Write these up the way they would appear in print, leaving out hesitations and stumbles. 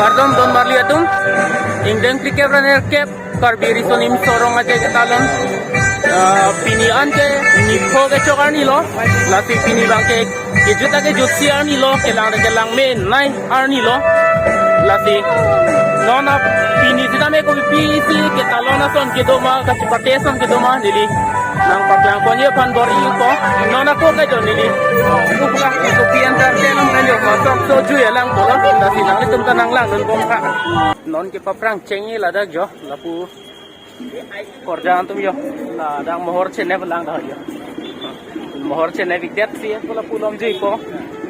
Mardom don marliatum ingdeng krikep raner kep karbiri sonim sorong aja ketalon pinian ke nipho ke chokarni lo lati pini bangke kejuta ke jutsi arni lo kelang men nai arni lo lati nona pini sida me ko pisi ketalona son kedoma kachipate son kedoma dili nang paklang konye pan bori ko nona ko ke jonili upla ko pian tar tenam kanjo masok so ju elang ko lati nang tum tanang lang don kom ka non ke paprang chengi ladak jo lapu korjaan tum yo ladang mohor chene belang dah yo mohor chene vidyat si pula pulom ji ko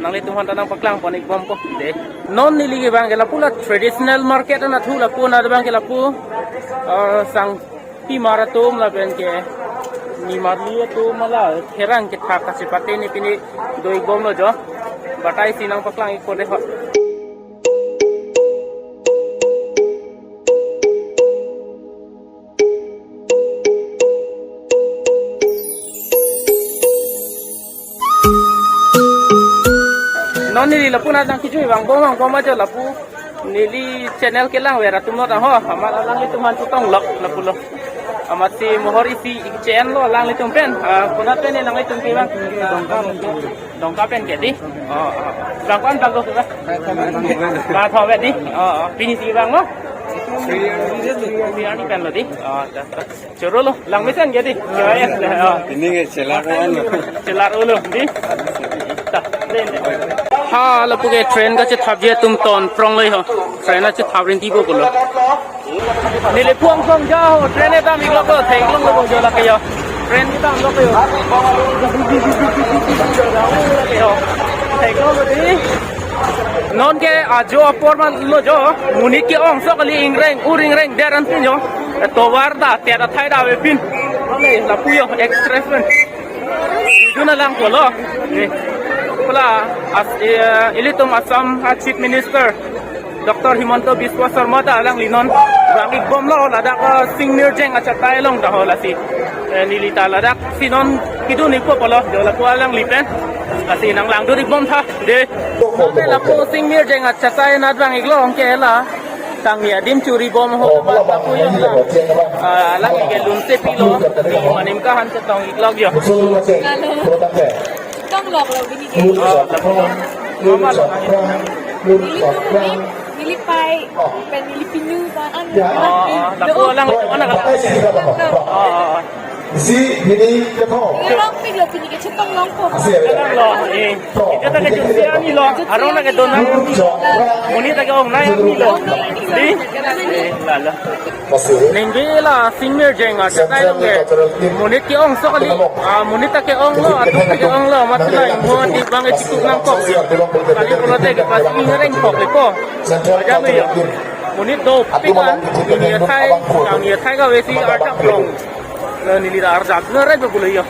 nang le tuhan tanang paklang panik bom ko de non nili ge bang la pula traditional market na thu la pu na bang ke la pu sang pi maratum la ben ke ni marli tu mala kherang ke thak ka sipate ni pini doi bom lo jo batai sinang paklang ko de non nili lapu na dang kijui bang bom aja lapu nili channel ke lang wera tumno ta ho amal alang itu man tutong lok lapu lo amat si mohor isi channel lo alang itu pen kuna pen ni lang itu ke bang dongka pen ke di bang kan bang ko ba ba tho ve di pini si bang lo Biar ni pen lo di choro lo lang mesen ke di ini ke celar ulo di ta ha la puge train ga che thabje tum ton prong lei ho train na che thabrin ti bo ko lo ni le puang song ja ho train e ta mi lo ko thei long lo jo la ke yo train ki ta lo ke yo thei lo lo di non ke ajo apor ma lo jo munit ke ong so kali ingreng uring reng deran pin jo to war da te da thai da we pin le la pu yo express pen du na lang ko lo pula ilitum Assam Chief Minister Dr. Himanta Biswa Sarma da lang linon bangik bom lo ladak singmir jeng acha tai long da hola si nilita ladak sinon kidu ni ko polo jo la ko lang lipen asi nang lang du dik bom tha de be la ko singmir jeng acha tai na bangik lo ke la tang ya dim curi bom ho ba ta ko yang la ke lun se pilo manim ka han cha tong ik log yoต้องหลอกเราวิธีเดียวมิลิไปเป็นมิลิปินูบ้านtapi orang mana kan si ini keto orang pilih pilih ke cipang longkok lo kita tak kejut ni lo arong nak donang muni tak orang lain ni lo di lala ninggila singmir jenga cetai lo ke muni ki ong so kali muni tak ke ong lo atau tak ke ong lo matlai mo di bangai cukup nangkok kali kalau tak ke pas ingering kok leko aja me ya muni do pikan ni thai ka wesi arta long nili da arjat nere be bulai yo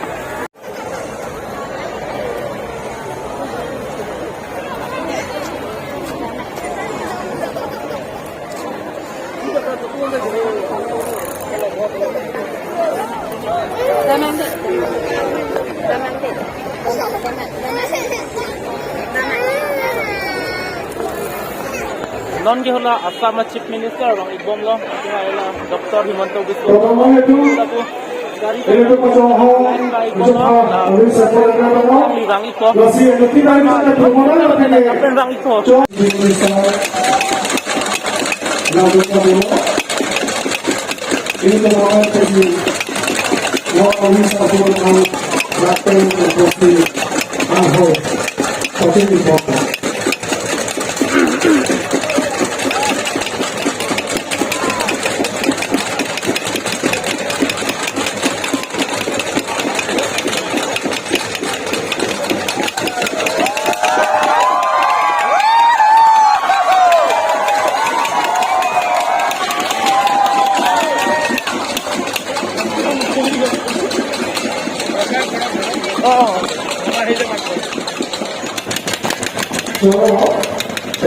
non ke hola Assam Chief Minister bang ibom lo ke hala Dr. Himanta Biswa Sarma dari itu pasoho bang iko bang iko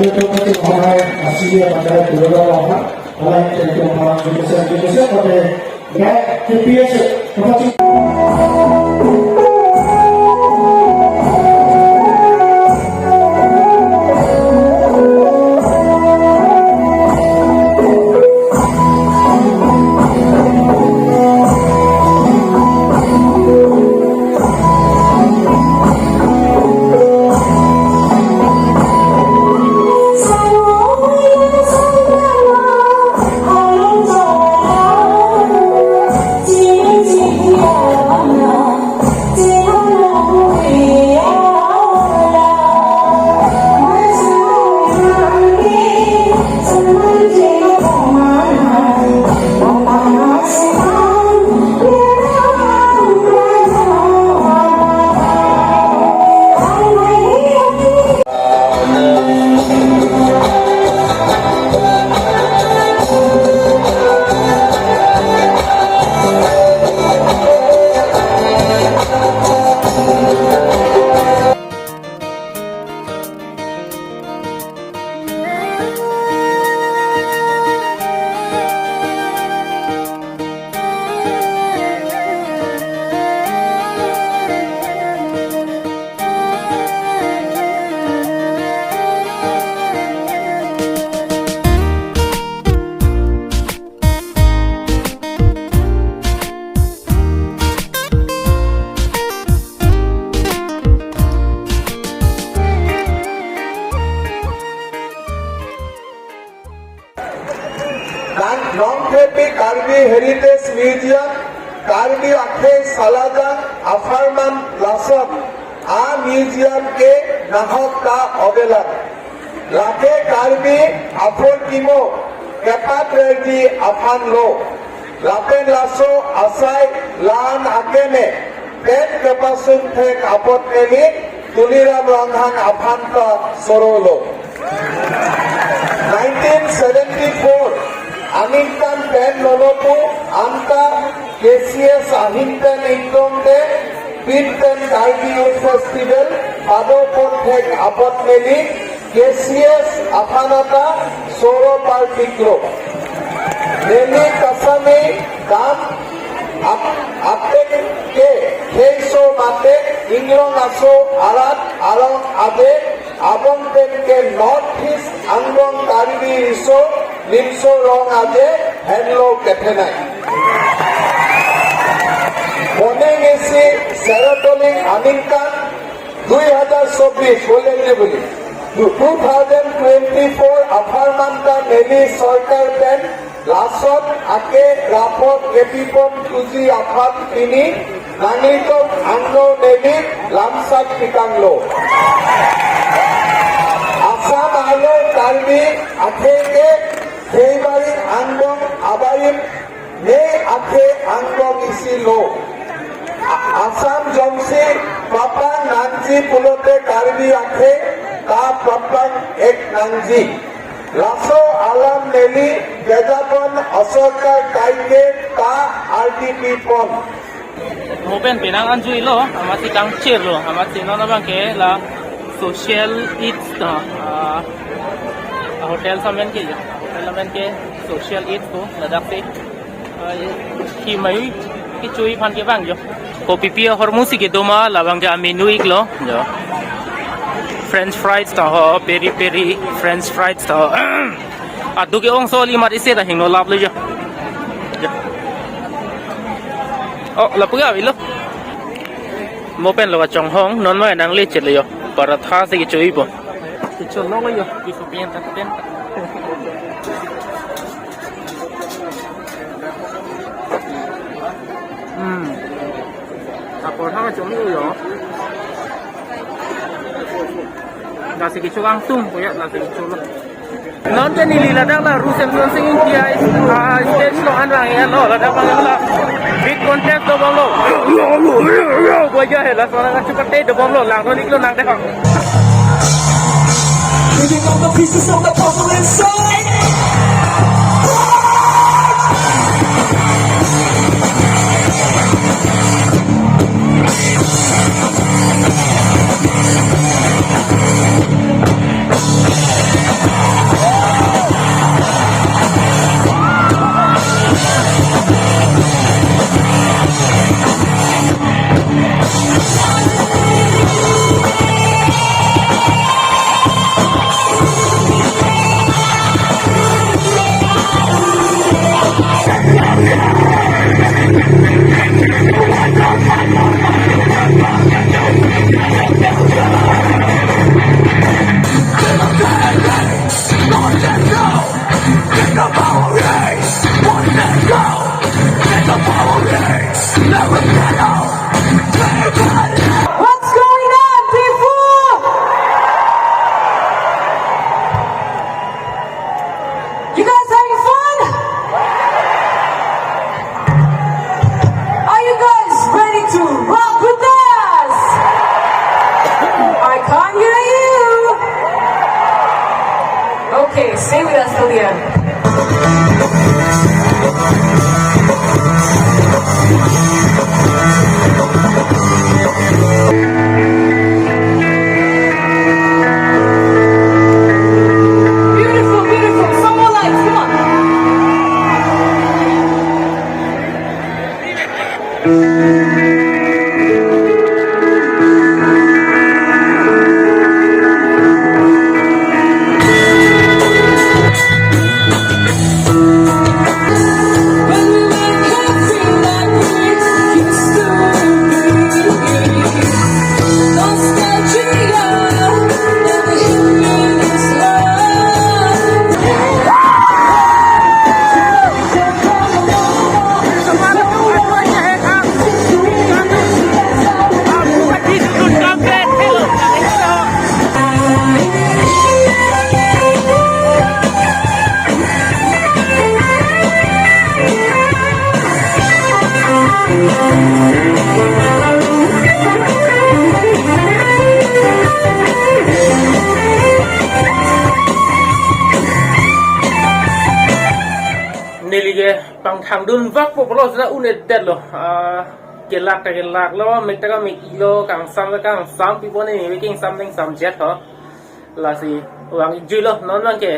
Itu masih orang masih ada beberapa orang lain yang orang Indonesia pada GPS Notepi Karbi Heritage Museum, Karbi Akhe Salajan, Afarman Lasam, A Museum ke Nahok ka Obelan. Lake Karbi Afon Kimo, Kepat Reji Afan Lo, Lapen Laso Asai Lan Akene, Pen Kepasun Tek Apot Neli, Tuliram Ranghan Afan ka Sorolo. 1974, Amintan Pen Lolopu, Anta KCS Amintan Ingdongde, Pinten Karbi Youth Festival, Padopon Tek Apot Neli, KCS Afanata, Soro Partiklo. Neli Kasami, Dam, Apek Ke, Heiso Mate, Inglong Aso, Arat, Along Ade, Abong Penke North East, Anglong Karbi Riso, Limso Long Ade, Henlo Ketenai. Moneng Esi, Serotonin Aminkan, 2024 বলে বলি 2024 আফারমান্তা নেলি সরকার pen লাসত আকে রাপত কেপিপন তুজি আফাত তিনি নাংলিতক আংলো নেলি লামসাত পিকাংলো আসাম আলো কার্বি আখেকে সেইবারি আংবং আবারিম নে আখে আংবং EC low Asam Jomsi Papan Nangji Pulote Karbi Akhe Ka Papan Ek Nangji Laso Alam Neli Gajapon Asoka Kaike Ka RTP Pon Mopen pinang anjui lo, amati kang cir lo, amati nona bang ke la social eats na hotel samen ke ya, hotel samen ke social eats ko ladak se ki mai ki chui phan ke bang jo. Kopi pia hormusi ke doma labang ke menu ik lo jo. French fries ta ho, peri peri French fries ta ho. Adu ke ong so limat ise ta hingno lap lo jo. Oh, lapu ga lo. Mopen lo chong hong non ma nang le chet le yo. Paratha se ki chui po. Ki chon lo yo. Ki so pien ta ten. Apor ha chong yo. Da se ki chuang tung ko ya da se ki chulo. Non ke ni lila dak la Rusen non sing India stage lo an rang ya lo la dak la big contest do bom lo go ja he la sona ka chupate do bom lo lang ro nik lo nang dekho Picking up the pieces of the puzzle inside. What's going on, people? You guys having fun? Are you guys ready to rock with us? I can't hear you. Okay, stay with us till the end. Beautiful, beautiful. Some more lights, come on. bang thang dun vak po polo sa unet dead lo kelak lo mek ta mek ilo kang sam people ni making something some jet ho la si wang julo non lang ke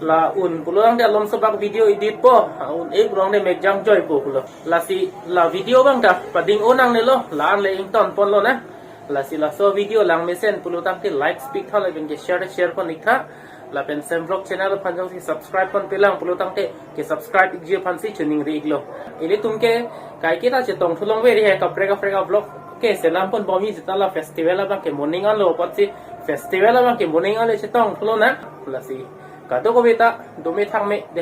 la un pulang de lom sebab video edit po un ek rong de mek jang joy po pulo la si la video bang ta pading onang ne lo la an le ing ton pon lo na la si la so video lang mesen pulo tang ti like speak tha la ben ke share pon ikha la pen sem vlog channel pan jong si subscribe pon pelang pulo tang te ke subscribe ik je pan si chuning ri iglo ile tum ke kai ke ta che tong thulong ve ri he ka freka vlog ke selam pon bomi jita la festival ba ke morning an lo pot si festival ba ke morning an le che tong thulo na la si ka to ko beta do me thang me de